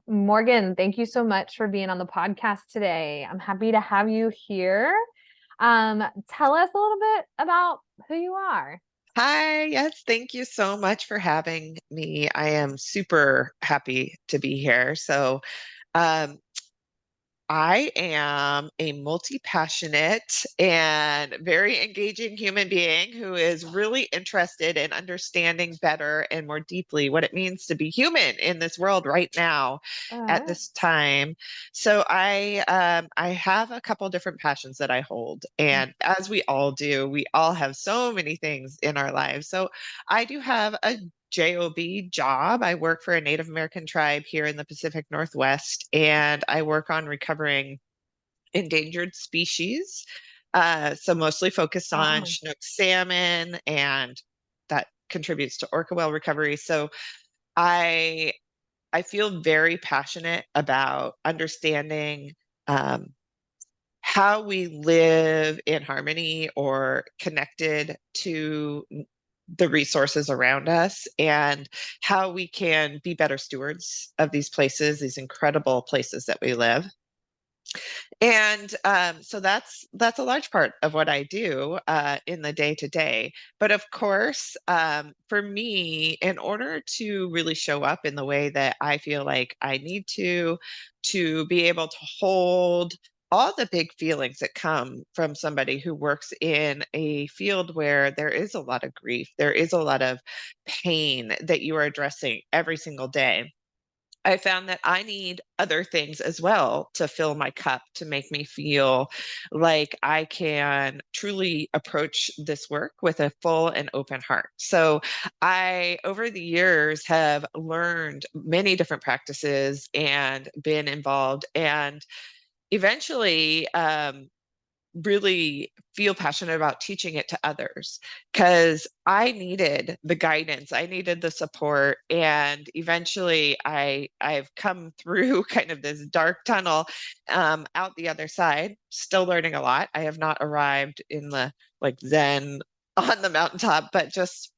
Morgan, thank you so much for being on the podcast today. I'm happy to have you here. Tell us a little bit about who you are. Hi, yes, thank you so much for having me. I am super happy to be here. Um, I am a multi-passionate and very engaging human being who is really interested in understanding better and more deeply what it means to be human in this world right now at Uh, this time. So I have a couple different passions that I hold, and as we all do, we all have so many things in our lives. So I do have a job. I work for a Native American tribe here in the Pacific Northwest, and I work on recovering endangered species. So mostly focused on wow. Chinook salmon, and that contributes to orca whale recovery. So I I feel very passionate about understanding um, how we live in harmony or connected to the resources around us, and how we can be better stewards of these places, these incredible places that we live. And so that's a large part of what I do in the day to day. But of course, for me, in order to really show up in the way that I feel like I need to be able to hold all the big feelings that come from somebody who works in a field where there is a lot of grief, there is a lot of pain that you are addressing every single day. I found that I need other things as well to fill my cup, to make me feel like I can truly approach this work with a full and open heart. So I, over the years, have learned many different practices and been involved, and eventually really feel passionate about teaching it to others, because I needed the guidance, I needed the support, and eventually I've come through kind of this dark tunnel, out the other side, still learning a lot. I have not arrived in the like Zen on the mountaintop, but just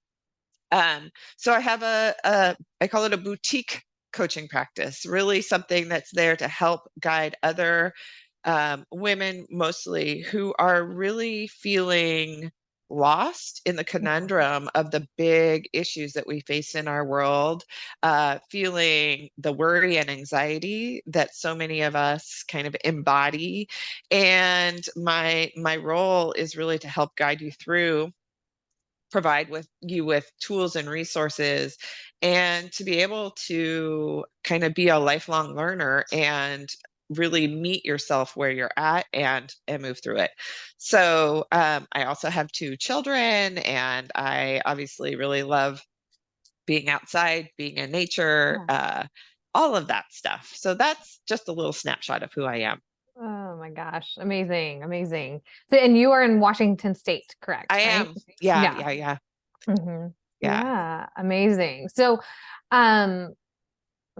so I have a I call it a boutique coaching practice, really something that's there to help guide other women, mostly, who are really feeling lost in the conundrum of the big issues that we face in our world, feeling the worry and anxiety that so many of us kind of embody. And my role is really to help guide you through, provide with you with tools and resources, and to be able to kind of be a lifelong learner and really meet yourself where you're at and move through it. So I also have two children, and I obviously really love being outside, being in nature, Yeah. all of that stuff. So that's just a little snapshot of who I am. Oh my gosh. Amazing. Amazing. So, and you are in Washington State, I correct? Right? am. Yeah, Yeah. yeah, yeah, yeah. Yeah. Amazing. Um,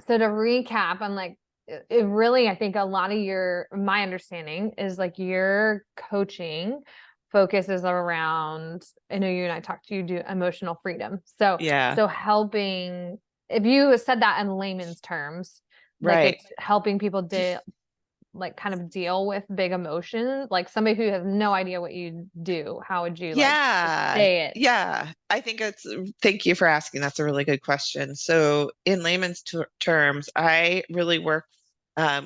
so to recap, I'm like, it really, I think a lot of my understanding is like your coaching focuses around, I know you and I talked to you do emotional freedom. So, Yeah, so helping, if you said that in layman's terms, like right. it's helping people like kind of deal with big emotions, like somebody who has no idea what you do, how would you like Yeah, say it? yeah. I think thank you for asking. That's a really good question. So, in layman's terms, I really work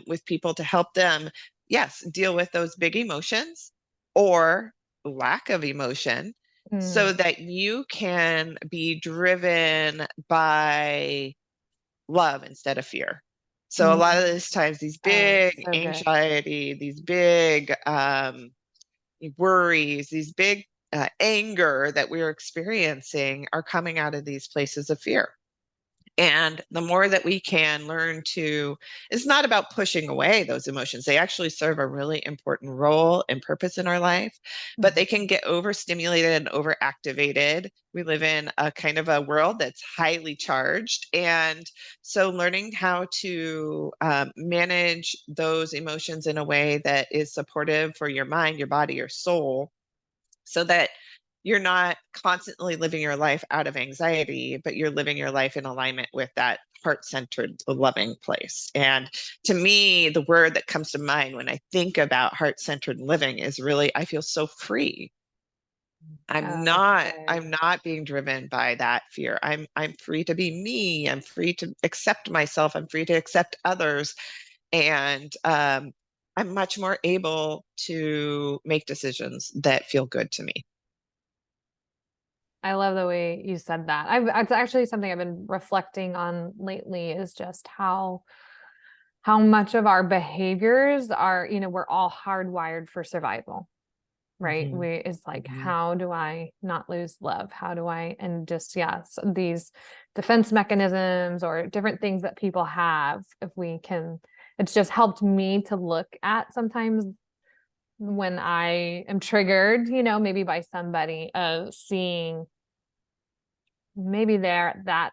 with people to help them, yes, deal with those big emotions or lack of emotion, so Mm, that you can be driven by love instead of fear. So, a mm. lot of these times, these Oh, big so good. anxiety, these big worries, these big anger that we're experiencing are coming out of these places of fear. And the more that we can learn to, it's not about pushing away those emotions. They actually serve a really important role and purpose in our life, but they can get overstimulated and overactivated. We live in a kind of a world that's highly charged. And so learning how to manage those emotions in a way that is supportive for your mind, your body, your soul, so that you're not constantly living your life out of anxiety, but you're living your life in alignment with that heart-centered, loving place. And to me, the word that comes to mind when I think about heart-centered living is really, I feel so free. Oh, that's I'm good. not being driven by that fear. I'm free to be me. I'm free to accept myself. I'm free to accept others. And I'm much more able to make decisions that feel good to me. I love the way you said that. It's actually something I've been reflecting on lately is just how much of our behaviors are, we're all hardwired for survival, right? Mhm. It's like, Mhm. how do I not lose love? How do I, and just, these defense mechanisms or different things that people have, if we can, it's just helped me to look at sometimes when I am triggered, maybe by somebody, of seeing maybe that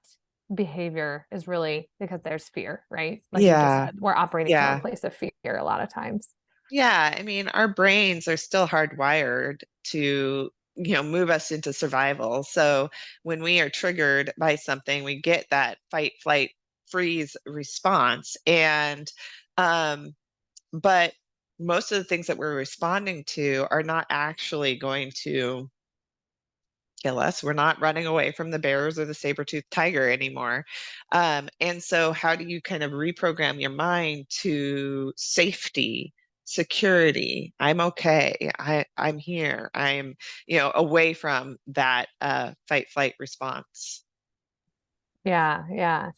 behavior is really because there's fear, right? Like you just Yeah, said, we're operating from a yeah. place of fear a lot of times. Yeah, I mean, our brains are still hardwired to, move us into survival. So when we are triggered by something, we get that fight, flight, freeze response. And um, but most of the things that we're responding to are not actually going to kill us. We're not running away from the bears or the saber-toothed tiger anymore. And so how do you kind of reprogram your mind to safety, security? I'm okay. I'm here. I'm, away from that fight, flight response. Yeah, yeah.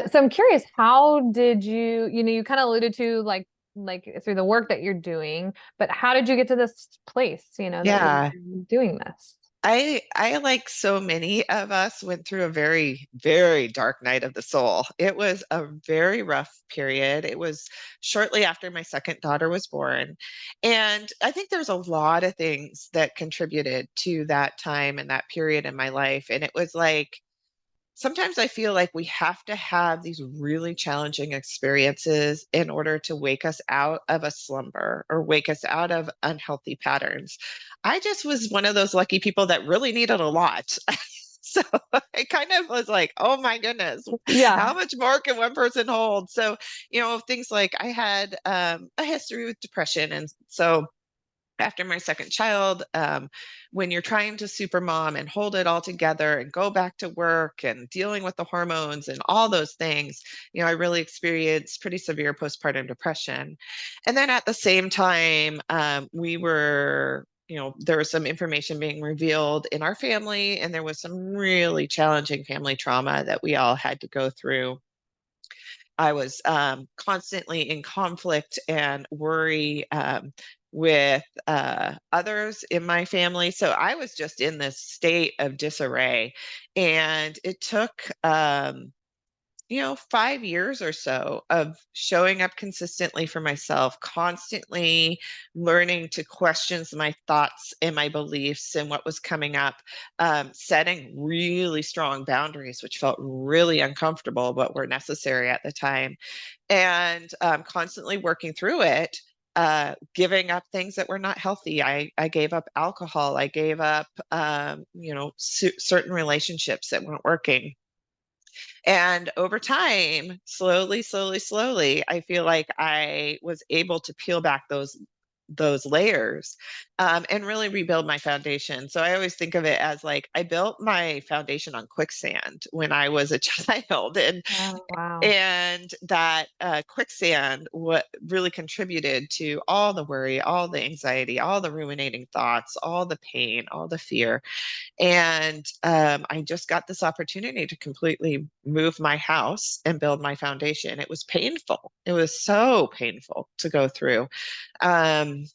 So I'm curious, how did you kind of alluded to like through the work that you're doing, but how did you get to this place, that you're Yeah. doing this? I like so many of us went through a very, very dark night of the soul. It was a very rough period. It was shortly after my second daughter was born. And I think there's a lot of things that contributed to that time and that period in my life. And it was like, sometimes I feel like we have to have these really challenging experiences in order to wake us out of a slumber or wake us out of unhealthy patterns. I just was one of those lucky people that really needed a lot. So I kind of was like, oh my goodness, how Yeah. much more can one person hold? So, things like I had a history with depression. And so after my second child, when you're trying to super mom and hold it all together and go back to work and dealing with the hormones and all those things, I really experienced pretty severe postpartum depression. And then at the same time, there was some information being revealed in our family, and there was some really challenging family trauma that we all had to go through. I was constantly in conflict and worry with others in my family. So I was just in this state of disarray. And it took, 5 years or so of showing up consistently for myself, constantly learning to question my thoughts and my beliefs and what was coming up, setting really strong boundaries, which felt really uncomfortable, but were necessary at the time, and constantly working through it. Giving up things that were not healthy. I gave up alcohol. I gave up, certain relationships that weren't working, and over time, slowly, slowly, slowly, I feel like I was able to peel back those layers, and really rebuild my foundation. So I always think of it as like I built my foundation on quicksand when I was a child, and Oh, wow. and that quicksand what really contributed to all the worry, all the anxiety, all the ruminating thoughts, all the pain, all the fear. And I just got this opportunity to completely move my house and build my foundation. It was painful. It was so painful to go through. Um,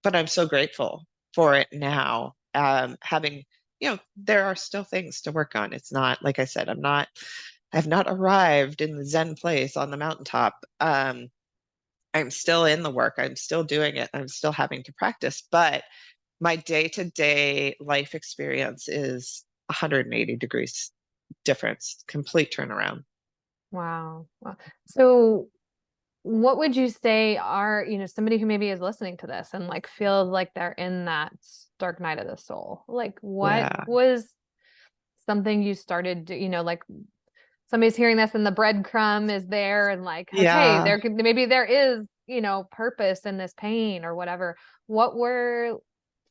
but I'm so grateful for it now. There are still things to work on. It's not, like I said, I've not arrived in the Zen place on the mountaintop. I'm still in the work. I'm still doing it. I'm still having to practice, but my day-to-day life experience is 180 degrees difference, complete turnaround. Wow. Wow. So what would you say are, somebody who maybe is listening to this and like feels like they're in that dark night of the soul? Like what Yeah. was something you started, like somebody's hearing this and the breadcrumb is there and like, okay, Yeah. maybe there is, purpose in this pain or whatever. What were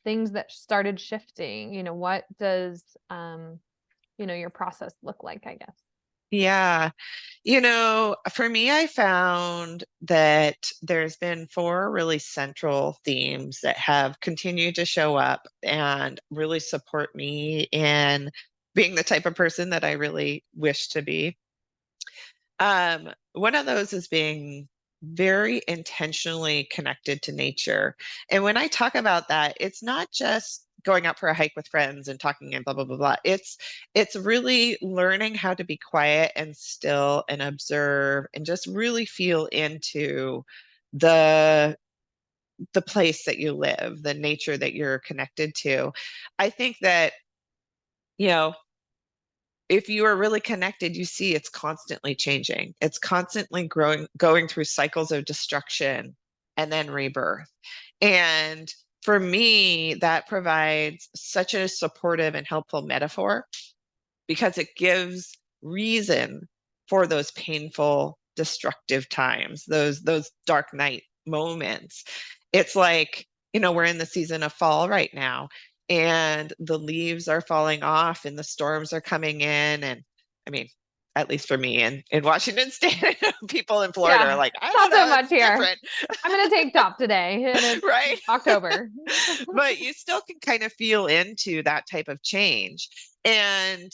things that started shifting? What does your process look like, I guess? Yeah. For me, I found that there's been four really central themes that have continued to show up and really support me in being the type of person that I really wish to be. One of those is being very intentionally connected to nature. And when I talk about that, it's not just going out for a hike with friends and talking and blah blah blah blah. It's really learning how to be quiet and still and observe and just really feel into the the place that you live, the nature that you're connected to. I think that, you know, if you are really connected, you see it's constantly changing. It's constantly growing, going through cycles of destruction and then rebirth. And for me, that provides such a supportive and helpful metaphor because it gives reason for those painful, destructive times, those dark night moments. It's like, we're in the season of fall right now, and the leaves are falling off and the storms are coming in. And I mean, at least for me in Washington State, people in Florida are Yeah, like, I don't not so know, much it's here. different. I'm in a tank top today and it's Right? October. But you still can kind of feel into that type of change. And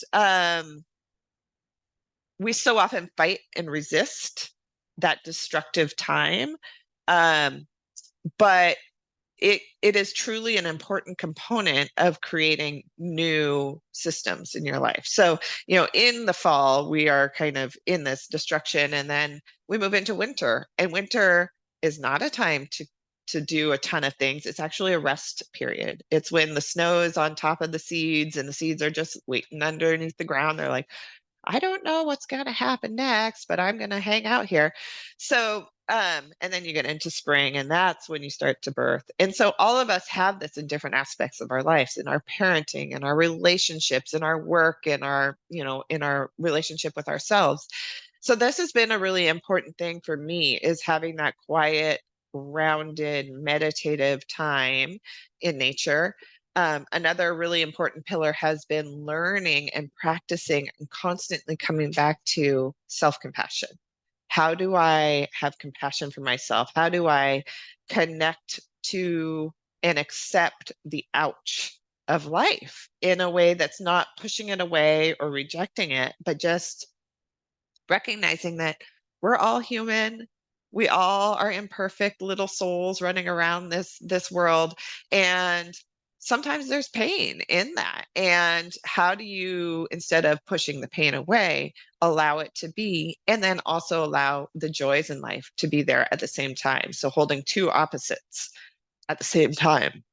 we so often fight and resist that destructive time. Um, but it is truly an important component of creating new systems in your life. So, in the fall, we are kind of in this destruction, and then we move into winter. And winter is not a time to do a ton of things. It's actually a rest period. It's when the snow is on top of the seeds and the seeds are just waiting underneath the ground. They're like, I don't know what's going to happen next, but I'm going to hang out here. So, and then you get into spring, and that's when you start to birth. And so, all of us have this in different aspects of our lives, in our parenting, in our relationships, in our work, in our relationship with ourselves. So, this has been a really important thing for me is having that quiet, grounded, meditative time in nature. Another really important pillar has been learning and practicing and constantly coming back to self compassion. How do I have compassion for myself? How do I connect to and accept the ouch of life in a way that's not pushing it away or rejecting it, but just recognizing that we're all human. We all are imperfect little souls running around this world, and sometimes there's pain in that. And how do you, instead of pushing the pain away, allow it to be, and then also allow the joys in life to be there at the same time? So holding two opposites at the same time.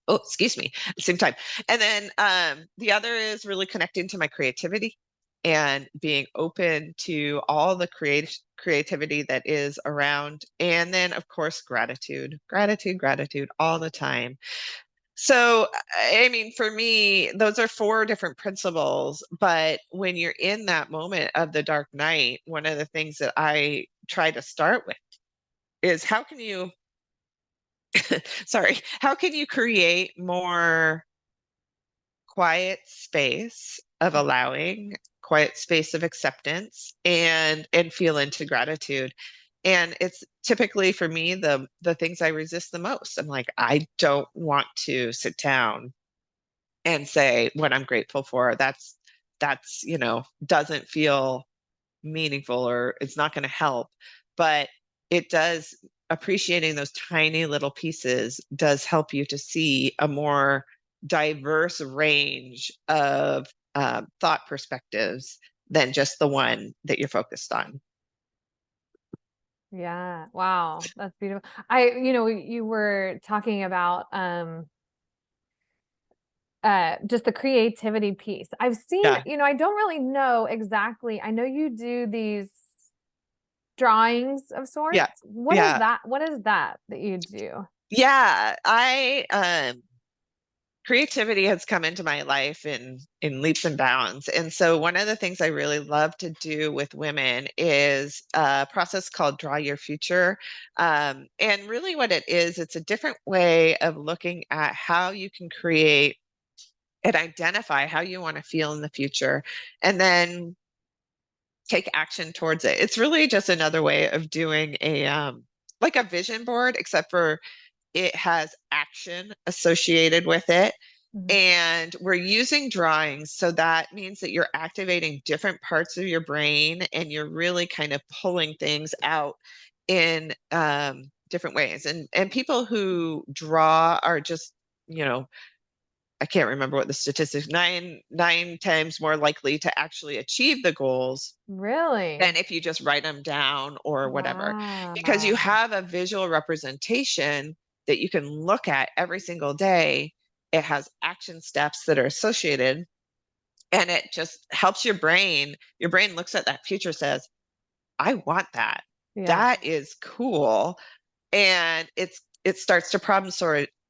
Oh, excuse me, at the same time. And then the other is really connecting to my creativity and being open to all the creativity that is around. And then, of course, gratitude, gratitude, gratitude all the time. So, I mean, for me, those are four different principles. But when you're in that moment of the dark night, one of the things that I try to start with is sorry, how can you create more quiet space of allowing, quiet space of acceptance, and feel into gratitude? And it's typically for me the things I resist the most. I'm like, I don't want to sit down and say what I'm grateful for. That's doesn't feel meaningful, or it's not going to help. But it does, appreciating those tiny little pieces does help you to see a more diverse range of thought perspectives than just the one that you're focused on. Yeah. Wow. That's beautiful. You were talking about just the creativity piece. I've seen, Yeah, I don't really know exactly. I know you do these drawings of sorts. yeah, yeah, What is that you do? yeah. creativity has come into my life in leaps and bounds. And so one of the things I really love to do with women is a process called Draw Your Future. And really what it is, it's a different way of looking at how you can create and identify how you want to feel in the future, and then take action towards it. It's really just another way of doing a like a vision board, except for it has action associated with it. Mhm. And we're using drawings. So that means that you're activating different parts of your brain and you're really kind of pulling things out in different ways. And people who draw are just, you know, I can't remember what the statistics, nine times more likely to actually achieve the goals than Really? if you just write them down or whatever, because you Wow. have a visual representation that you can look at every single day. It has action steps that are associated, and it just helps your brain. Your brain looks at that future, says, I want that. Yeah. That is cool. And it starts to problem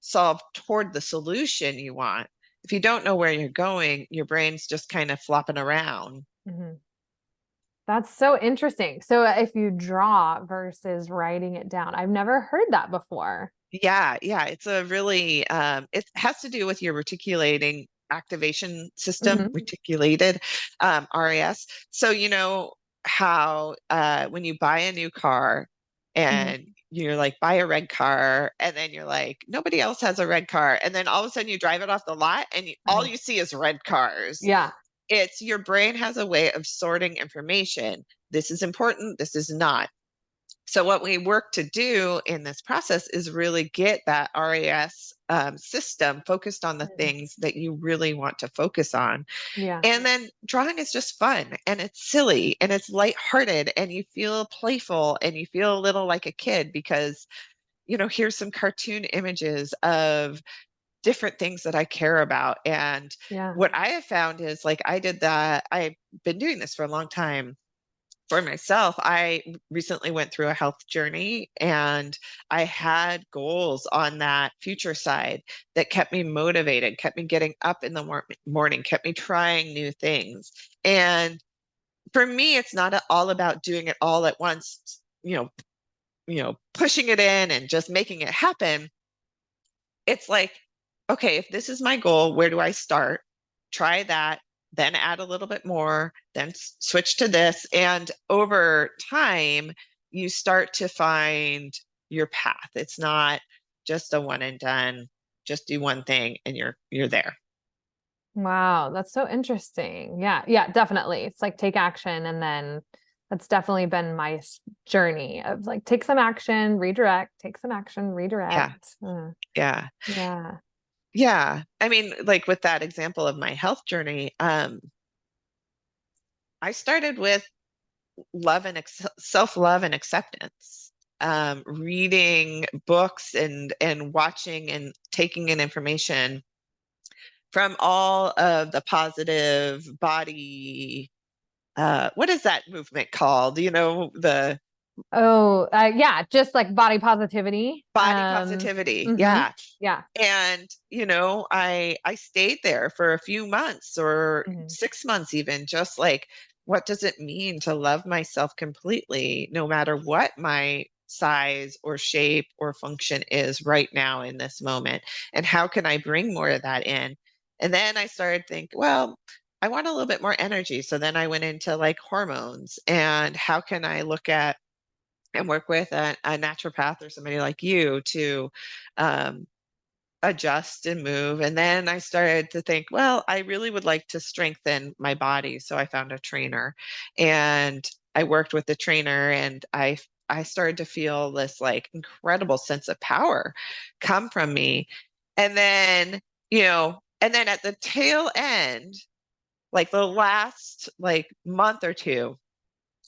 solve toward the solution you want. If you don't know where you're going, your brain's just kind of flopping around. Mhm. That's so interesting. So if you draw versus writing it down, I've never heard that before. Yeah, yeah, it's a really it has to do with your reticulating activation system, Hmm. reticulated RAS. So you know how when you buy a new car Hmm. and you're like, buy a red car, and then you're like, nobody else has a red car, and then all of a sudden you drive it off the lot and all Uh-huh. you see is red cars. Yeah. It's your brain has a way of sorting information. This is important, this is not. So what we work to do in this process is really get that RAS system focused on the Mhm. things that you really want to focus on. Yeah. And then drawing is just fun and it's silly and it's lighthearted and you feel playful and you feel a little like a kid because, you know, here's some cartoon images of different things that I care about. And Yeah. what I have found is like I did that, I've been doing this for a long time for myself. I recently went through a health journey and I had goals on that future side that kept me motivated, kept me getting up in the morning, kept me trying new things. And for me, it's not all about doing it all at once, pushing it in and just making it happen. It's like, okay, if this is my goal, where do I start? Try that, then add a little bit more, then switch to this. And over time, you start to find your path. It's not just a one and done, just do one thing and you're there. Wow, that's so interesting. Yeah, yeah, definitely. It's like take action and then that's definitely been my journey of like take some action, redirect, take some action, Yeah. redirect. Yeah. Yeah. Yeah. I mean, like with that example of my health journey, I started with love and self-love and acceptance, reading books and watching and taking in information from all of the positive body, what is that movement called, the Oh, yeah, just like body positivity. body positivity, Mhm. yeah. Yeah. And I stayed there for a few months or Mhm. 6 months even, just like, what does it mean to love myself completely, no matter what my size or shape or function is right now in this moment? And how can I bring more of that in? And then I started thinking, well, I want a little bit more energy. So then I went into like hormones and how can I look at and work with a naturopath or somebody like you to um, adjust and move. And then I started to think, well, I really would like to strengthen my body. So I found a trainer and I worked with the trainer and I started to feel this like incredible sense of power come from me. And then, and then at the tail end, like the last like month or two,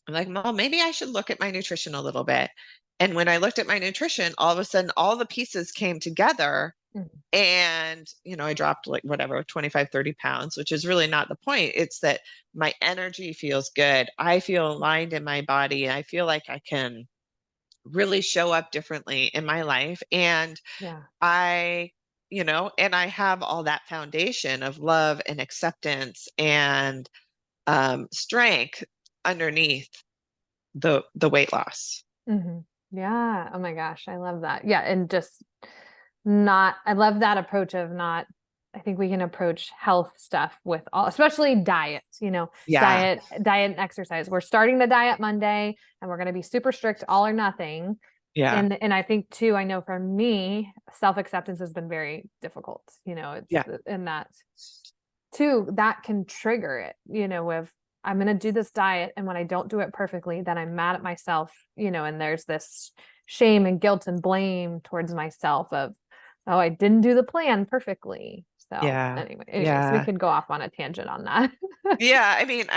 I'm like, well, maybe I should look at my nutrition a little bit. And when I looked at my nutrition, all of a sudden all the pieces came together Mhm. and, I dropped like whatever, 25, 30 pounds, which is really not the point. It's that my energy feels good. I feel aligned in my body. I feel like I can really show up differently in my life. And Yeah. I, and I have all that foundation of love and acceptance and strength underneath the weight loss. Hmm. Yeah. Oh my gosh. I love that. Yeah. And just not, I love that approach of not, I think we can approach health stuff with all, especially diet, Yeah, diet and exercise. We're starting the diet Monday and we're going to be super strict, all or nothing. yeah, And I think too, I know for me, self-acceptance has been very difficult, yeah, and that too, that can trigger it, if I'm going to do this diet and when I don't do it perfectly, then I'm mad at myself, and there's this shame and guilt and blame towards myself of, oh, I didn't do the plan perfectly. So yeah, anyways, we yeah. could go off on a tangent on that. Yeah, I mean,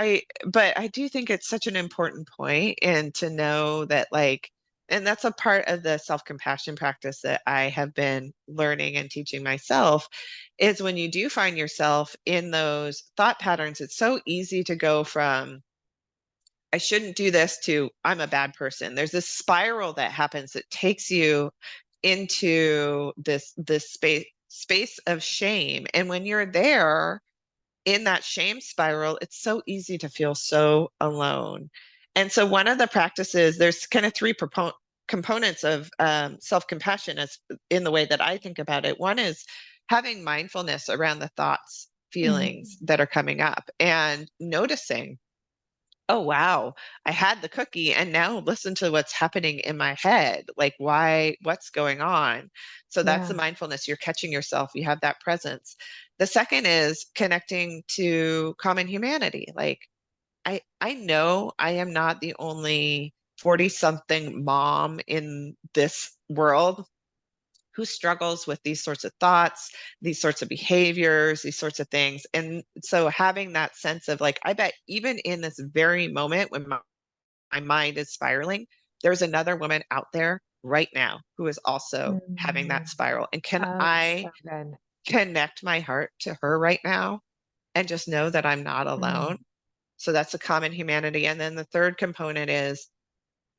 but I do think it's such an important point, and to know that, like, and that's a part of the self-compassion practice that I have been learning and teaching myself, is when you do find yourself in those thought patterns, it's so easy to go from I shouldn't do this to I'm a bad person. There's this spiral that happens that takes you into this space of shame. And when you're there, in that shame spiral, it's so easy to feel so alone. And so, one of the practices, there's kind of three components of self compassion, as in the way that I think about it. One is having mindfulness around the thoughts, feelings Mhm. that are coming up, and noticing, oh, wow, I had the cookie and now listen to what's happening in my head. Like, what's going on? So that's the Yeah. mindfulness. You're catching yourself, you have that presence. The second is connecting to common humanity. Like, I know I am not the only 40 something mom in this world who struggles with these sorts of thoughts, these sorts of behaviors, these sorts of things. And so having that sense of, like, I bet even in this very moment when my mind is spiraling, there's another woman out there right now who is also having Mhm. that spiral. And can Oh, I so good. connect my heart to her right now and just know that I'm not Mm. alone? So that's a common humanity. And then the third component is,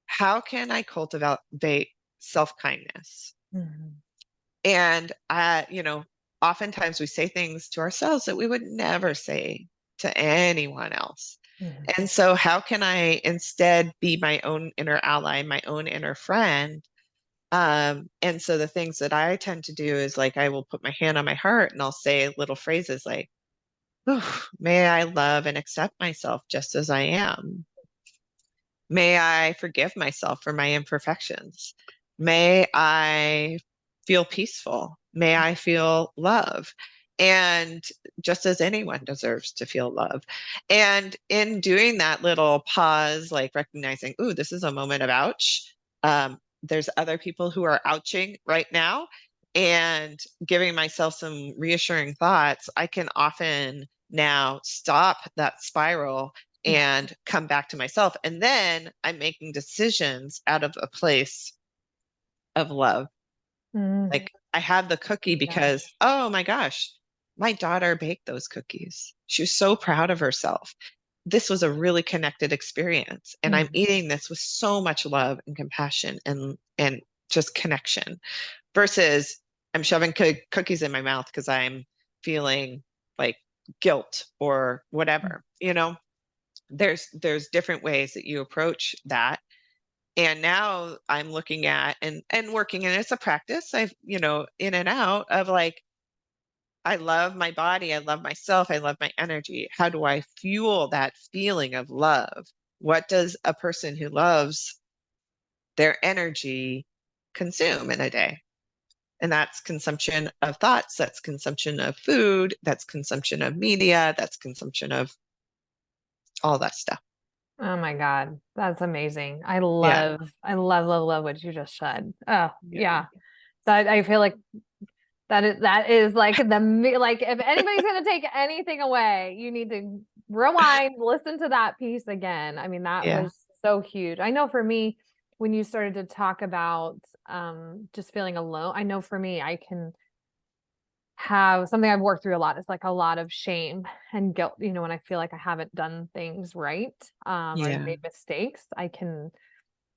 how can I cultivate self kindness? Mhm. And oftentimes we say things to ourselves that we would never say to anyone else. Mhm. And so, how can I instead be my own inner ally, my own inner friend? And so, the things that I tend to do is, like, I will put my hand on my heart and I'll say little phrases like, "Ooh, may I love and accept myself just as I am. May I forgive myself for my imperfections. May I feel peaceful. May I feel love." And just as anyone deserves to feel love. And in doing that little pause, like recognizing, ooh, this is a moment of ouch. There's other people who are ouching right now. And giving myself some reassuring thoughts, I can often now stop that spiral Yeah. and come back to myself. And then I'm making decisions out of a place of love. Mm. Like, I have the cookie because, Gosh. oh my gosh, my daughter baked those cookies. She was so proud of herself. This was a really connected experience. And I'm Mhm. eating this with so much love and compassion and just connection, versus I'm shoving cookies in my mouth because I'm feeling like guilt or whatever. There's different ways that you approach that. And now I'm looking at and working, and it's a practice. I've, in and out of, like, I love my body, I love myself, I love my energy. How do I fuel that feeling of love? What does a person who loves their energy consume in a day? And that's consumption of thoughts, that's consumption of food, that's consumption of media, that's consumption of all that stuff. Oh my God. That's amazing. Yeah. I love, love what you just said. Oh, Yeah. yeah. That I feel like that is like like if anybody's gonna take anything away, you need to rewind, listen to that piece again. I mean, that Yeah. was so huge. I know for me, when you started to talk about just feeling alone, I know for me, I can have something I've worked through a lot. It's like a lot of shame and guilt, when I feel like I haven't done things right, or I've Yeah. made mistakes, I can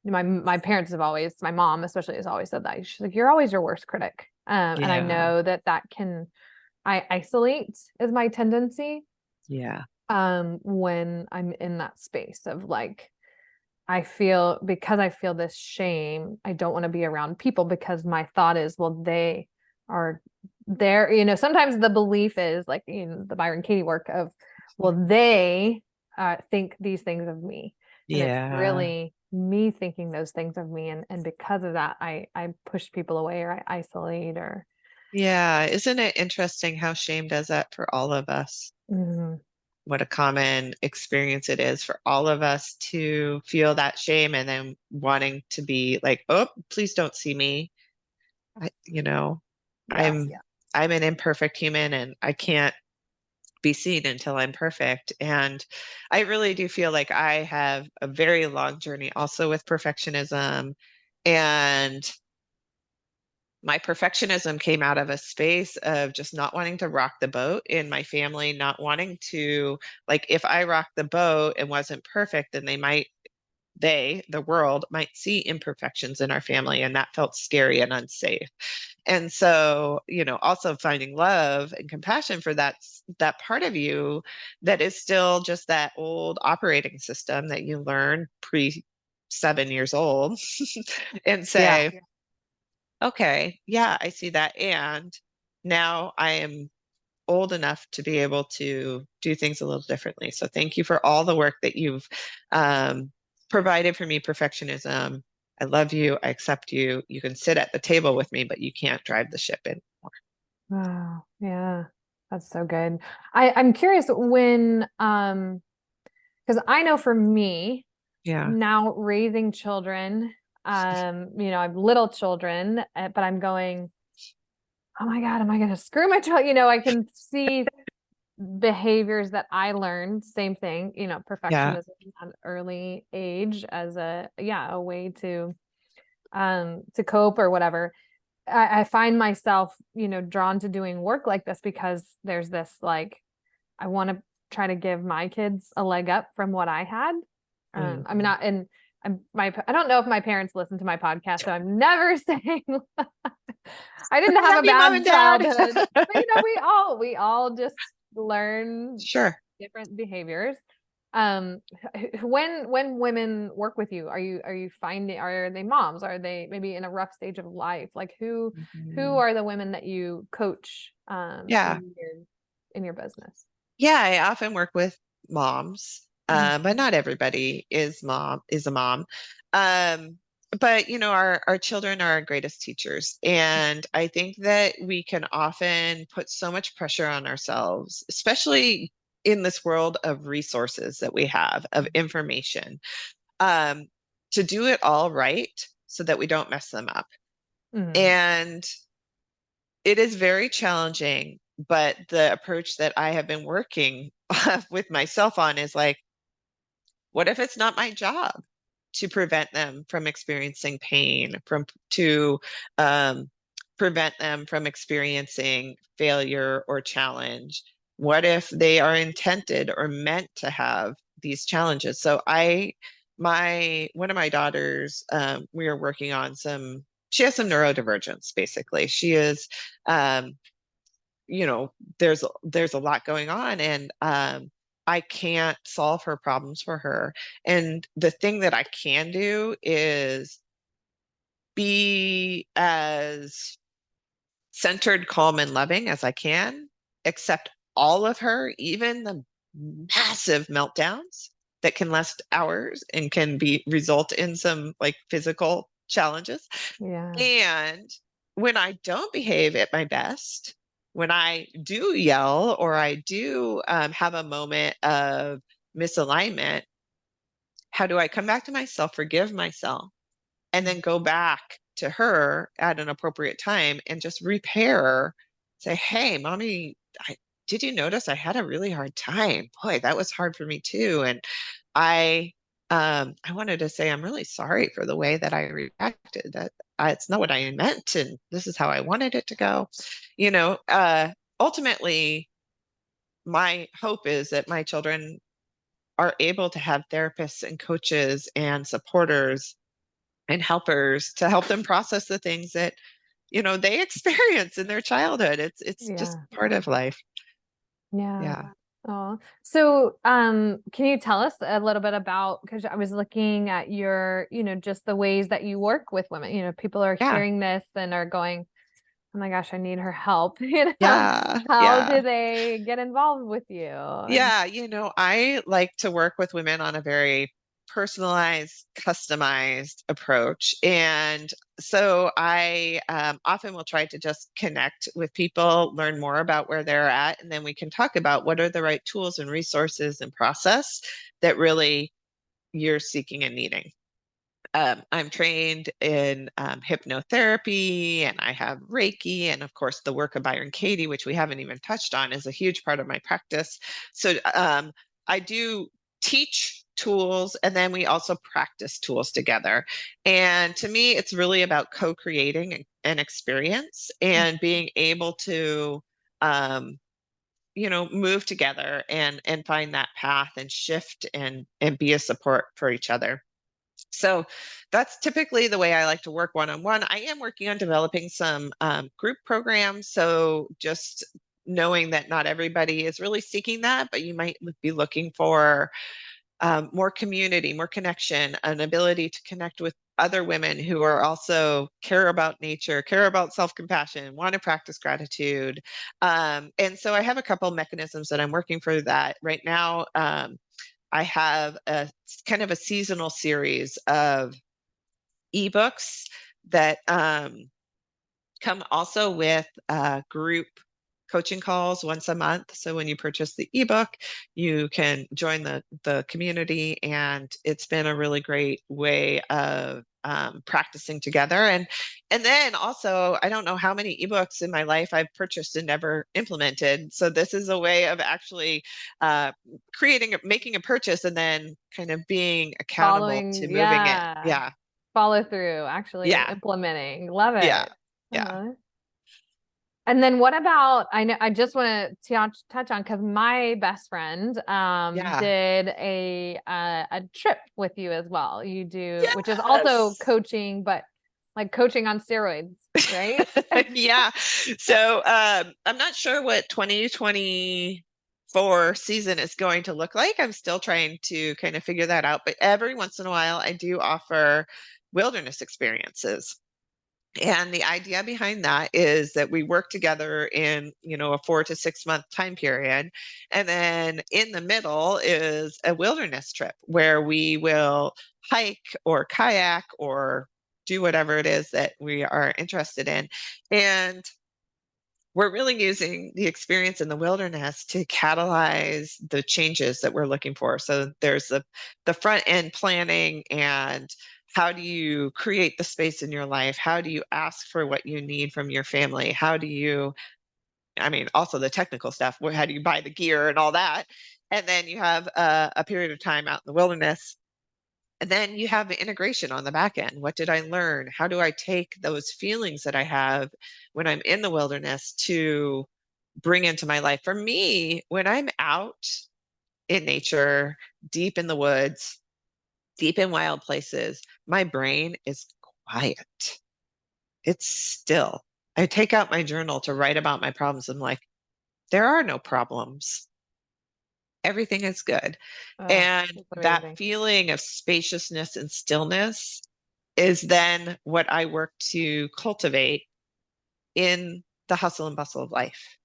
my parents have always, my mom especially has always said that. She's like, you're always your worst critic. And I Yeah. know that I isolate is my tendency Yeah. when I'm in that space of like, I feel this shame, I don't want to be around people because my thought is, well, they are there. Sometimes the belief is like in the Byron Katie work of, well, they think these things of me. And it's Yeah. really me thinking those things of me. And because of that, I push people away or I isolate or Yeah. Isn't it interesting how shame does that for all of us? Mhm. What a common experience it is for all of us to feel that shame and then wanting to be like, oh, please don't see me. I, you know, Yes. I'm I'm an imperfect human and I can't be seen until I'm perfect. And I really do feel like I have a very long journey also with perfectionism. And my perfectionism came out of a space of just not wanting to rock the boat in my family, not wanting to, like, if I rocked the boat and wasn't perfect, then the world, might see imperfections in our family. And that felt scary and unsafe. And so, also finding love and compassion for that part of you that is still just that old operating system that you learn pre 7 years old and Yeah. say, okay, yeah, I see that. And now I am old enough to be able to do things a little differently. So thank you for all the work that you've um, provided for me, perfectionism. I love you. I accept you. You can sit at the table with me, but you can't drive the ship in. Wow. Yeah. That's so good. I'm curious when because I know for me Yeah. now raising children, I have little children, but I'm going, oh my God, am I gonna screw my child? I can see behaviors that I learned, same thing, Yeah. perfectionism at an early age as a way to cope or whatever. I find myself, drawn to doing work like this because there's this like, I want to try to give my kids a leg up from what I had. I mean, Mhm. I don't know if my parents listen to my podcast, so I'm never saying I But didn't I have love a you, mom and bad dad. childhood, but we all just learn Sure. different behaviors. Um, when women work with you, are you finding, are they moms? Are they maybe in a rough stage of life? Like who Mhm. are the women that you coach Yeah. in your business? Yeah, I often work with moms, Mhm. but not everybody is a mom. Um, but our children are our greatest teachers, and I think that we can often put so much pressure on ourselves, especially in this world of resources that we have, of information, um, to do it all right so that we don't mess them up. Mhm. And it is very challenging, but the approach that I have been working with myself on is like, what if it's not my job to prevent them from experiencing pain, to um, prevent them from experiencing failure or challenge? What if they are intended or meant to have these challenges? So one of my daughters, we are working on she has some neurodivergence, basically. She is, um, there's a lot going on, and I can't solve her problems for her. And the thing that I can do is be as centered, calm, and loving as I can, accept all of her, even the massive meltdowns that can last hours and can be result in some like physical challenges. Yeah. And when I don't behave at my best, when I do yell or I do have a moment of misalignment, how do I come back to myself, forgive myself, and then go back to her at an appropriate time and just repair? Say, hey, mommy, did you notice I had a really hard time? Boy, that was hard for me too. And I I wanted to say I'm really sorry for the way that I reacted. That it's not what I meant, and this is how I wanted it to go. You know, uh, Ultimately, my hope is that my children are able to have therapists and coaches and supporters and helpers to help them process the things that, they experience in their childhood. It's just Yeah. part of life. Yeah. Yeah. Oh, so can you tell us a little bit about, because I was looking at your, just the ways that you work with women. People are Yeah. hearing this and are going, oh my gosh, I need her help. Yeah. How Yeah. do they get involved with you? Yeah, I like to work with women on a very personalized, customized approach. And so I often will try to just connect with people, learn more about where they're at, and then we can talk about what are the right tools and resources and process that really you're seeking and needing. I'm trained in hypnotherapy, and I have Reiki, and of course, the work of Byron Katie, which we haven't even touched on, is a huge part of my practice. So I do teach tools, and then we also practice tools together. And to me, it's really about co-creating an experience and being able to move together and find that path and shift and be a support for each other. So that's typically the way I like to work one-on-one. I am working on developing some group programs. So just knowing that not everybody is really seeking that, but you might be looking for more community, more connection, an ability to connect with other women who are also care about nature, care about self-compassion, want to practice gratitude. And so I have a couple mechanisms that I'm working for that right now. I have a kind of a seasonal series of ebooks that come also with group coaching calls once a month. So when you purchase the ebook, you can join the community, and it's been a really great way of practicing together. And then also, I don't know how many ebooks in my life I've purchased and never implemented. So this is a way of actually making a purchase and then kind of being accountable to Following, moving it. yeah. Yeah, Follow through, actually yeah, implementing. Love yeah, it. yeah, uh And then what about, I know I just want to touch on, because my best friend yeah. did a trip with you as well. You do, which is also Yes. coaching, but like coaching on steroids, right? Yeah. So I'm not sure what 2024 season is going to look like. I'm still trying to kind of figure that out. But every once in a while, I do offer wilderness experiences. And the idea behind that is that we work together in, a 4 to 6 month time period. And then in the middle is a wilderness trip where we will hike or kayak or do whatever it is that we are interested in. And we're really using the experience in the wilderness to catalyze the changes that we're looking for. So there's the front end planning, and how do you create the space in your life? How do you ask for what you need from your family? How do you, I mean, also the technical stuff, how do you buy the gear and all that? And then you have a period of time out in the wilderness, and then you have the integration on the back end. What did I learn? How do I take those feelings that I have when I'm in the wilderness to bring into my life? For me, when I'm out in nature, deep in the woods, deep in wild places, my brain is quiet. It's still. I take out my journal to write about my problems. I'm like, there are no problems. Everything is good. Oh, And that's that amazing. feeling of spaciousness and stillness is then what I work to cultivate in the hustle and bustle of life.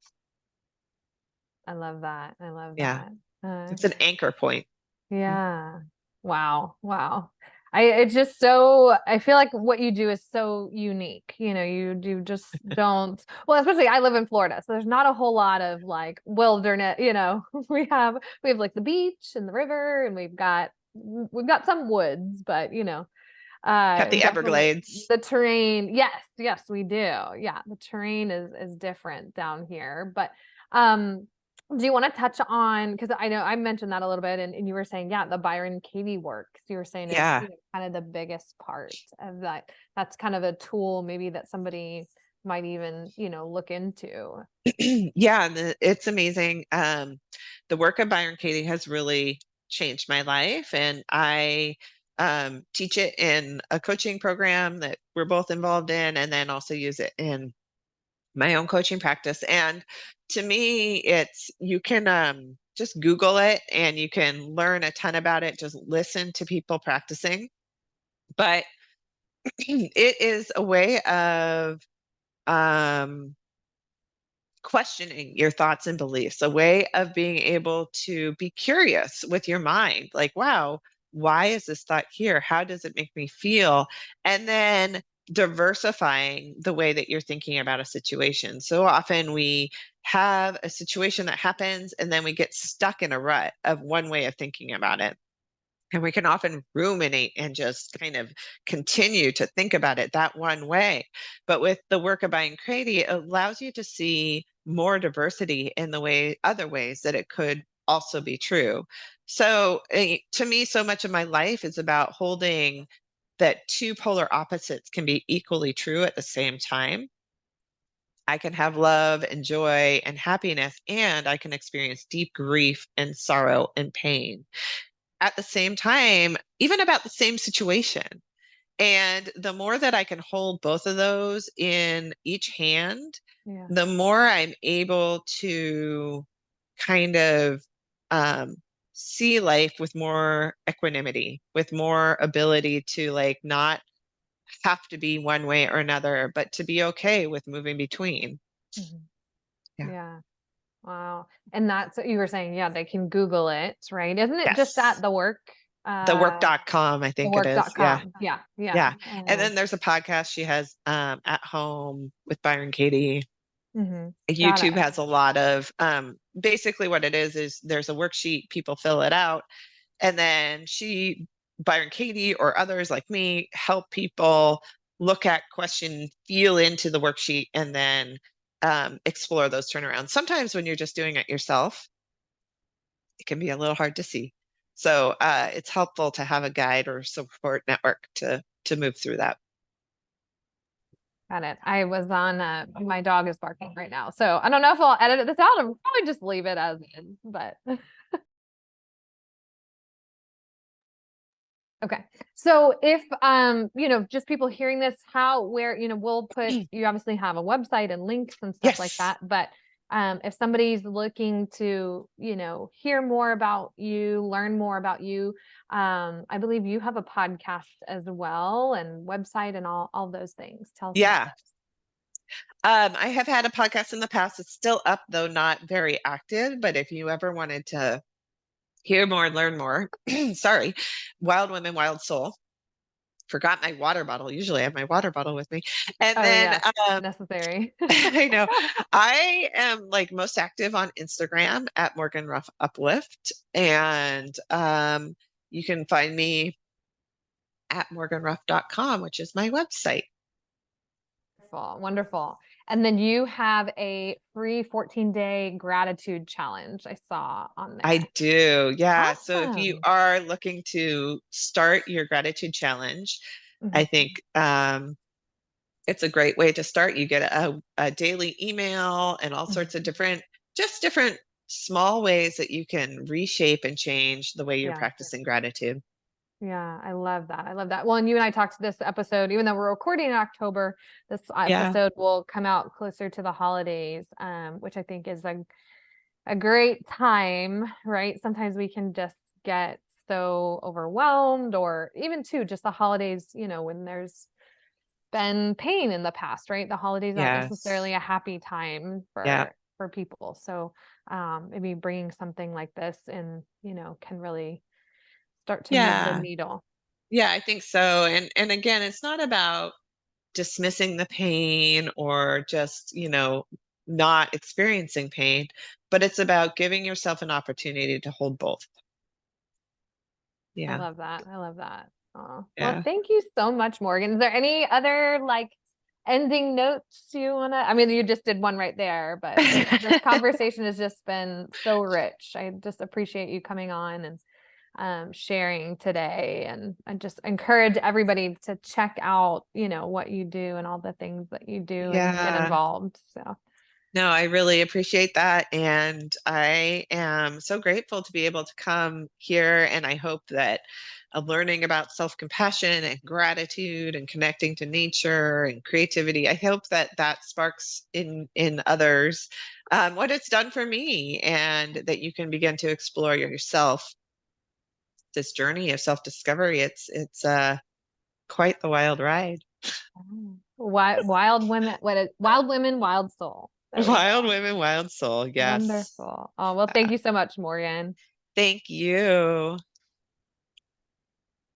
I love that. I love Yeah, that. it's an anchor point. Yeah. Wow. Wow. It's just so, I feel like what you do is so unique. You do just don't, well, especially I live in Florida, so there's not a whole lot of like wilderness, we have like the beach and the river, and we've got some woods, but Got the definitely Everglades. the terrain. Yes, yes, we do. Yeah, the terrain is different down here. But um, do you want to touch on, because I know I mentioned that a little bit, and you were saying, yeah, the Byron Katie work. So you were saying is Yeah. kind of the biggest part of that. That's kind of a tool maybe that somebody might even, look into. Yeah, and it's amazing. The work of Byron Katie has really changed my life, and I teach it in a coaching program that we're both involved in, and then also use it in my own coaching practice. And to me, it's you can just Google it and you can learn a ton about it. Just listen to people practicing. But it is a way of um, questioning your thoughts and beliefs, a way of being able to be curious with your mind. Like, wow, why is this thought here? How does it make me feel? And then diversifying the way that you're thinking about a situation. So often we have a situation that happens and then we get stuck in a rut of one way of thinking about it. And we can often ruminate and just kind of continue to think about it that one way. But with the work of Byron Katie, it allows you to see more diversity in the way, other ways that it could also be true. So to me, so much of my life is about holding that two polar opposites can be equally true at the same time. I can have love and joy and happiness, and I can experience deep grief and sorrow and pain at the same time, even about the same situation. And the more that I can hold both of those in each hand, Yeah. the more I'm able to kind of um, see life with more equanimity, with more ability to like not have to be one way or another, but to be okay with moving between. Mhm. Yeah. Yeah. Wow. And that's what you were saying. Yeah, they can Google it, right? Isn't it just at Yes. the work, Thework.com, I think it is. Yeah. thework.com? Yeah. Yeah. Yeah. And then there's a podcast she has at home with Byron Katie. Got YouTube it. has a lot of basically what it is there's a worksheet, people fill it out, and then Byron Katie or others like me help people look at, question, feel into the worksheet, and then explore those turnarounds. Sometimes when you're just doing it yourself, it can be a little hard to see. So it's helpful to have a guide or support network to move through that. Got it. I was on, my dog is barking right now. So I don't know if I'll edit this out. I'll probably just leave it as is, but okay. So if just people hearing this, where, we'll put, you obviously have a website and links and stuff like Yes. that, but if somebody's looking to, hear more about you, learn more about you, I believe you have a podcast as well and website and all those things. Tell us about Yeah. I have had a podcast in the past. It's still up, though not very active. But if you ever wanted to hear more, learn more, sorry, Wild Women, Wild Soul. Forgot my water bottle. Usually I have my water bottle with me. And Oh, then yes, necessary. I know I am like most active on Instagram at Morgan Ruff Uplift. And you can find me at morganruff.com, which is my website. Wonderful, wonderful. And then you have a free 14-day gratitude challenge I saw on there. I do. Yeah. So if you Awesome. are looking to start your gratitude challenge, I Mhm. think it's a great way to start. You get a daily email and all sorts of Mhm. different small ways that you can reshape and change the way you're Yeah. practicing gratitude. Yeah, I love that. I love that. Well, and you and I talked this episode, even though we're recording in October, this Yeah. episode will come out closer to the holidays, which I think is a great time, right? Sometimes we can just get so overwhelmed, or even too, just the holidays, when there's been pain in the past, right? The holidays aren't Yes. necessarily a happy time Yeah. for people. So maybe bringing something like this in, can really start to move the Yeah. needle. Yeah, I think so. And again, it's not about dismissing the pain or just, not experiencing pain, but it's about giving yourself an opportunity to hold both. I Yeah. love that. I love that. Oh, well, Yeah. thank you so much, Morgan. Is there any other like ending notes you wanna? I mean, you just did one right there, but this conversation has just been so rich. I just appreciate you coming on and sharing today. And I just encourage everybody to check out, what you do and all the things that you do and get Yeah. involved. So No, I really appreciate that. And I am so grateful to be able to come here. And I hope that learning about self-compassion and gratitude and connecting to nature and creativity. I hope that that sparks in others what it's done for me, and that you can begin to explore yourself this journey of self-discovery. It's quite the wild ride. Wild women, wild women, wild soul. There we Wild go. women, wild soul. Yes. Wonderful. Oh, well, thank you so much, Morgan. Thank you.